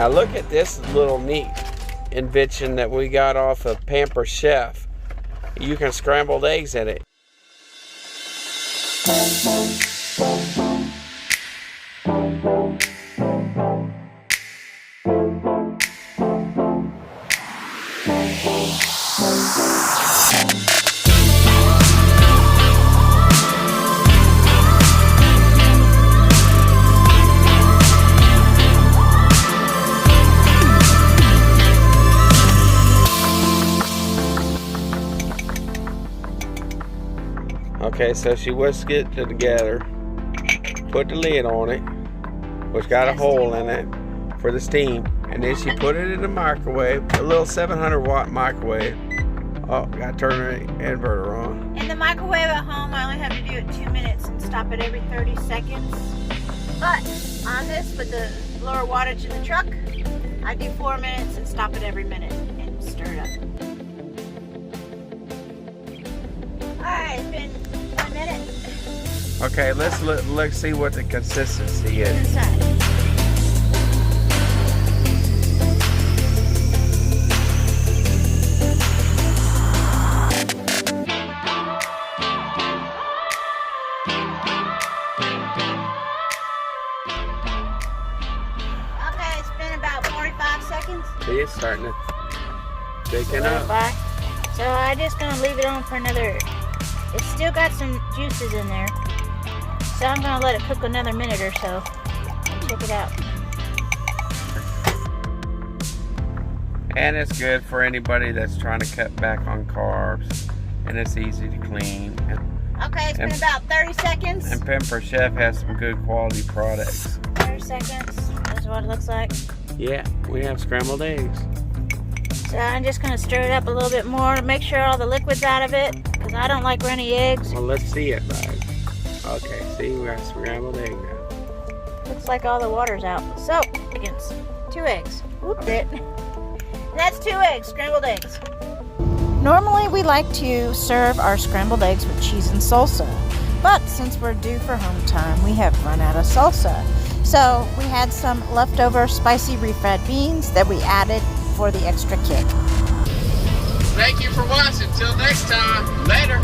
Now look at this little neat invention that we got off of Pampered Chef. You can scramble eggs in it. Okay, so she whisked it together, put the lid on it, which got a hole in it for the steam, and then she put it in the microwave, a little 700 watt microwave. Oh, gotta turn the inverter on. In the microwave at home, I only have to do it 2 minutes and stop it every 30 seconds. But on this, with the lower wattage in the truck, I do 4 minutes and stop it every minute and stir it up. Alright, it's been 1 minute. Okay, let's see what the consistency is. Inside. Okay, it's been about 45 seconds. See, it's starting to thicken up. So I'm just gonna leave it on for another. It's still got some juices in there, so I'm gonna let it cook another minute or so and check it out. And it's good for anybody that's trying to cut back on carbs, and it's easy to clean. Okay, it's been about 30 seconds. And Pampered Chef has some good quality products. 30 seconds, that's what it looks like. Yeah, we have scrambled eggs. So I'm just gonna stir it up a little bit more to make sure all the liquid's out of it, because I don't like runny eggs. Well, let's see it, guys. Okay, see, we got scrambled egg now. Looks like all the water's out. So, against 2 eggs. Whooped it. And that's 2 eggs, scrambled eggs. Normally we like to serve our scrambled eggs with cheese and salsa, but since we're due for home time, we have run out of salsa. So we had some leftover spicy refried beans that we added for the extra kick. Thank you for watching. Till next time. Later.